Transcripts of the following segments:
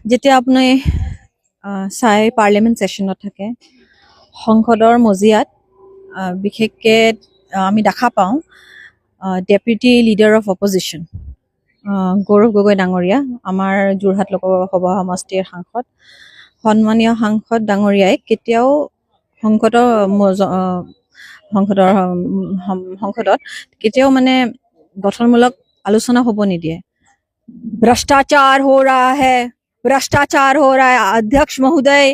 যেতিয়া আপুনি চাই পাৰ্লিয়ামেণ্ট ছেশ্যনত থাকে সংসদৰ মজিয়াত বিশেষকৈ আমি দেখা পাওঁ deputy leader of opposition Gaurav Gogoi ডাঙৰীয়া আমাৰ যোৰহাট লোকসভা সমষ্টিৰ সাংসদ সন্মানীয় সাংসদ ডাঙৰীয়াই কেতিয়াও সংসদত কেতিয়াও মানে গঠনমূলক আলোচনা হ'ব নিদিয়ে भ्रष्टाचार हो रहा है अध्यक्ष महोदय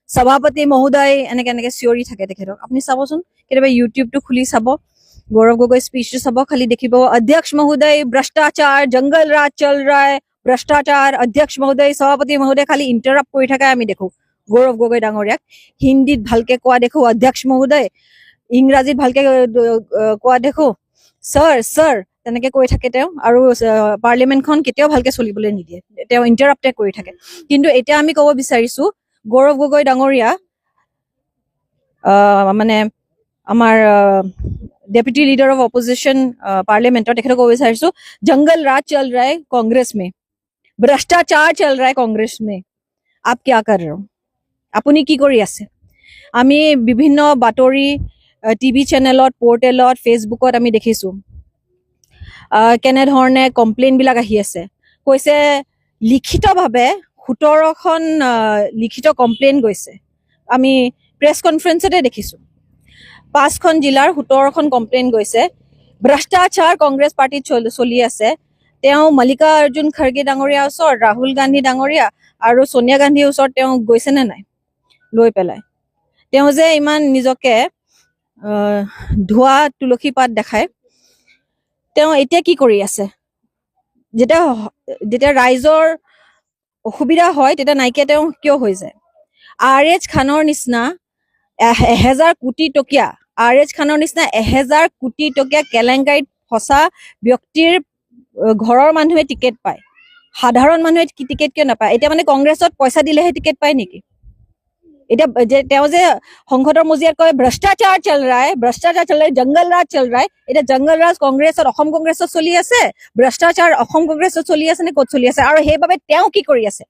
सभापति महोदय এনেকে চিঞৰি থাকে তেখেতক আপুনি চাবচোন কেতিয়াবা ইউটিউবটো খুলি চাব गौरव गगৈ स्पीच सब खाली देखिब अध्यक्ष महोदय भ्रष्टाचार जंगल राज चल रहा है भ्रष्टाचार अध्यक्ष महोदय सभापति महोदय खाली इंटराप्ट কৰি থাকে আমি দেখো गौरव गगৈ ডাঙৰীয়াক হিন্দীত ভালকে কোৱা দেখো अध्यक्ष महोदय ইংৰাজীত ভালকে কোৱা দেখো सर सर তেনেকে কৈ থাকে তেওঁ আৰু পাৰ্লিয়ামেণ্টখন কেতিয়াও ভালকে চলিবলৈ নিদিয়ে তেওঁ ইন্টাৰাপ্টে কৰি থাকে কিন্তু এতিয়া আমি ক'ব বিচাৰিছো গৌৰৱ গগৈ ডাঙৰীয়া মানে আমাৰ deputy leader of opposition parliament और देखो विचारिছো जंगल राज चल रहा है कांग्रेस में भ्रष्टाचार चल रहा है कांग्रेस में आप क्या कर रहे हो আপুনি কি কৰি আছে আমি বিভিন্ন বাতৰি টিভি চেনেলত পোৰ্টেলত ফেসবুকত আমি দেখিছো কেনে ধৰণে কমপ্লেইন বিলাক আহি আছে কৈছে লিখিতভাৱে 17খন লিখিত কমপ্লেইন গৈছে আমি প্ৰেছ কনফাৰেন্সতে দেখিছো 5খন জিলাৰ 17খন কমপ্লেইন গৈছে ভ্ৰষ্টাচাৰ কংগ্ৰেছ পাৰ্টিত চলি আছে তেওঁ মল্লিকা অৰ্জুন খৰগে ডাঙৰীয়া ওচৰত ৰাহুল গান্ধী ডাঙৰীয়া আৰু সোনিয়া গান্ধীৰ ওচৰত তেওঁ গৈছে নে নাই লৈ পেলাই তেওঁ যে ইমান নিজকে ধোৱা তুলসী পাত দেখায় তেওঁ এতিয়া কি কৰি আছে যেতিয়া ৰাইজৰ অসুবিধা হয় তেতিয়া নাইকিয়া তেওঁ কিয় হৈ যায় আৰএচ খানৰ নিচিনা 1000 কোটি টকীয়া আৰএচ খানৰ নিচিনা 1000 কোটি টকীয়া কেলেংকাৰীত ফসা ব্যক্তিৰ ঘৰৰ মানুহে টিকেট পায় সাধাৰণ মানুহে টিকেট কিয় নাপায় এতিয়া মানে কংগ্ৰেছত পইচা দিলেহে টিকেট পায় নেকি এটা তেওঁ যে সংসদৰ মজিয়াত কয় ভ্ৰষ্টাচাৰ চল रहा है জংগল ৰাজ চল रहा है এটা জংগল ৰাজ কংগ্ৰেছত অসম কংগ্ৰেছত চলি আছে ভ্ৰষ্টাচাৰ অসম কংগ্ৰেছত চলি আছে নে ক'ত চলি আছে আৰু সেইবাবে তেওঁ কি কৰি আছে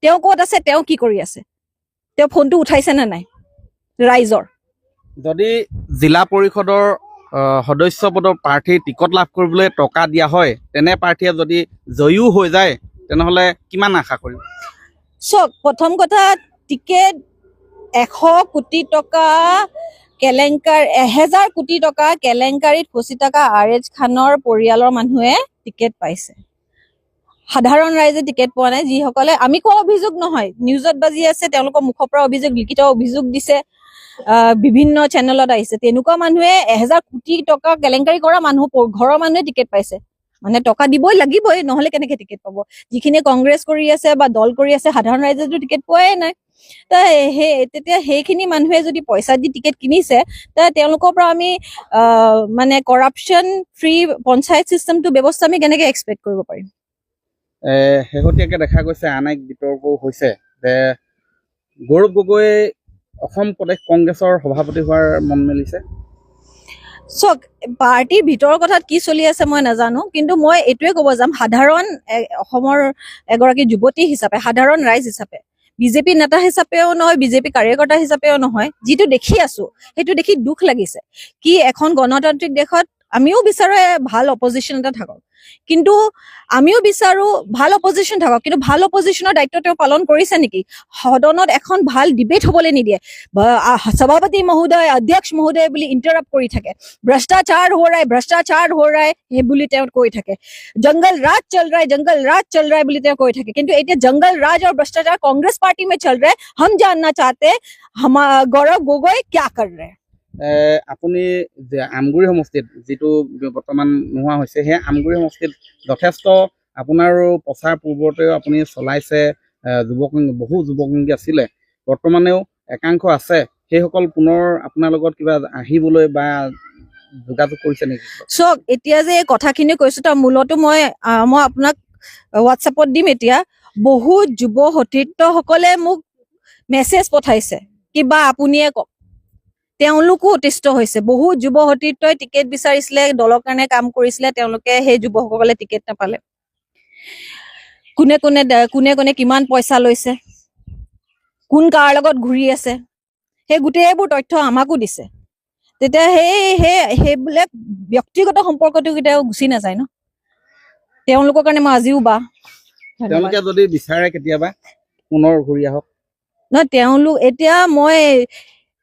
তেওঁ ক'ত আছে তেওঁ কি কৰি আছে তেওঁ ফোনটো উঠাইছে নে নাই ৰাইজৰ যদি জিলা পৰিষদৰ সদস্য পদৰ প্ৰাৰ্থী টিকট লাভ কৰিবলৈ টকা দিয়া হয় তেনে প্ৰাৰ্থীয়ে যদি জয়ী হৈ যায় তেনেহলে কিমান আশা কৰিব সব প্ৰথম কথা টিকেট 100 কোটি টকা কেলেংকাৰ 1000 কোটি টকা কেলেংকাৰীত ফচি থকা আৰএচ খানৰ পৰিয়ালৰ মানুহে টিকেট পাইছে সাধাৰণ ৰাইজে টিকেট পোৱা নাই যিসকলে আমি কোৱা অভিযোগ নহয় নিউজত বাজি আছে তেওঁলোকৰ মুখৰ পৰা অভিযোগ লিখিত অভিযোগ দিছে বিভিন্ন চেনেলত আহিছে তেনেকুৱা মানুহে 1000 কোটি টকা কেলেংকাৰী কৰা মানুহ ঘৰৰ মানুহে টিকেট পাইছে মানে টকা দিবই লাগিবই নহলে কেনেকে টিকেট পাব যিখিনি কংগ্ৰেছ কৰি আছে বা দল কৰি আছে সাধাৰণ ৰাইজেতো টিকেট পোৱাই নাই তেতিয়া সেইখিনি মানুহে যদি পইচা দি টিকেট কিনিছে তেওঁলোকৰ পৰা আমি মানে কৰাপশ্যন ফ্ৰী পঞ্চায়ত চিষ্টেমটো ব্যৱস্থা আমি কেনেকে এক্সপেক্ট কৰিব পাৰিম শেহতীয়াকৈ দেখা গৈছে আন এক বিতৰ্কও হৈছে যে গৌৰৱ গগৈ অসম প্ৰদেশ কংগ্ৰেছৰ সভাপতি হোৱাৰ মন মেলিছে চক পাৰ্টিৰ ভিতৰৰ কথাত কি চলি আছে মই নাজানো কিন্তু মই এইটোৱে ক'ব যাম সাধাৰণ অসমৰ এগৰাকী যুৱতী হিচাপে সাধাৰণ ৰাইজ হিচাপে বিজেপি নেতা হিচাপেও নহয় বিজেপি কাৰ্যকৰ্তা হিচাপেও নহয় যিটো দেখি আছো সেইটো দেখি দুখ লাগিছে কি এখন গণতান্ত্ৰিক দেশত আমিও বিচাৰো ভাল অপজিশ্যন এটা থাকক কিন্তু আমিও বিচাৰো ভাল অপজিশ্যন থাকক কিন্তু ভাল অপজিশ্যনৰ দায়িত্ব তেওঁ পালন কৰিছে নেকি সদনত এখন ভাল ডিবেট হ'বলৈ নিদিয়ে সভাপতি মহোদয় অধ্যক্ষ মহোদয় বুলি ইন্টাৰাপ্ট কৰি থাকে ভ্ৰষ্টাচাৰ हो रहा है সেই বুলি তেওঁ কৈ থাকে जंगल राज चल रहा है বুলি তেওঁ কৈ থাকে কিন্তু এতিয়া जंगल राज और भ्रष्टाचार कांग्रेस पार्टी में चल रहा है हम जानना चाहते हैं गौरव गगৈ क्या कर रहे हैं আপুনি যে আমগুৰি সমষ্টিত যিটো বৰ্তমান নোহোৱা হৈছে সেই আমগুৰি সমষ্টিত যথেষ্ট আপোনাৰ প্ৰচাৰ পূৰ্বতেও আপুনি চলাইছে বহু যুৱকংগী আছিলে বৰ্তমানেও একাংশ আছে সেইসকল পুনৰ আপোনাৰ লগত কিবা আহিবলৈ বা যোগাযোগ কৰিছে নেকি চক এতিয়া যে কথাখিনি কৈছো তাৰ মূলতো মই আপোনাক হোৱাটছএপত দিম এতিয়া বহু যুৱ সতীৰ্থসকলে মোক মেছেজ পঠাইছে কিবা আপুনিয়ে কওক তেওঁলোকো অতিষ্ঠ হৈছে বহু যুৱ সতীৰ্থই টিকেট বিচাৰিছিলে দলৰ কাৰণে কাম কৰিছিলে তেওঁলোকে সেই যুৱকসকলে টিকেট নাপালে কোনে কোনে কিমান পইচা লৈছে, কোন কাৰ লগত ঘূৰি আছে, সেই গোটেইবোৰ তথ্য আমাকো দিছে। তেতিয়া সেইবিলাক ব্যক্তিগত সম্পৰ্কটো কেতিয়াও গুচি নাযায় ন। তেওঁলোকৰ কাৰণে মই আজিও তেওঁলোকে যদি বিচাৰে কেতিয়াবা পুনৰ ঘূৰি আহক। নহয়, তেওঁলোক এতিয়া মই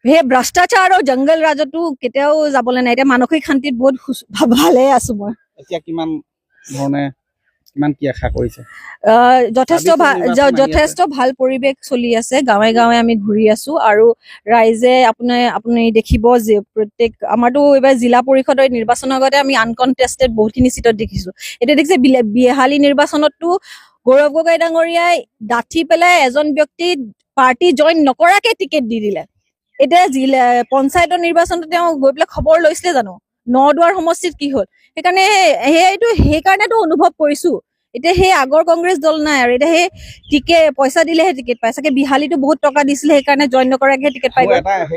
সেই ভ্ৰষ্টাচাৰ আৰু জংগল ৰাজতো কেতিয়াও যাবলৈ নাই। এতিয়া মানসিক শান্তিত বহুত ভালে আছো মই। এতিয়া কিমান কি আশা কৰিছে? যথেষ্ট ভাল পৰিৱেশ চলি আছে। গাঁৱে গাঁৱে আমি ঘূৰি আছো আৰু ৰাইজে আপুনি দেখিব যে প্ৰত্যেক আমাৰতো এইবাৰ জিলা পৰিষদৰ নিৰ্বাচনৰ আগতে আমি আনকনটেষ্টেড বহুতখিনি চিটত দেখিছো। এতিয়া দেখিছে বিহালী নিৰ্বাচনতো গৌৰৱ গগৈ ডাঙৰীয়াই ডাঠি পেলাই এজন ব্যক্তি পাৰ্টি জইন নকৰাকে টিকেট দি দিলে। এতিয়া পঞ্চায়তৰ নিৰ্বাচনত তেওঁ গৈ পেলাই খবৰ লৈছিলে জানো নদুৱাৰ সমষ্টিত কি হল? সেইকাৰণেতো অনুভৱ কৰিছো। এতিয়া সেই আগৰ কংগ্ৰেছ দল নাই আৰু এতিয়া সেই পইচা দিলেহে টিকেট পায়। চাগে বিহালীতো বহুত টকা দিছিলে, সেইকাৰণে জইন নকৰাকে টিকেট পাই গ'ল। এটা শেষ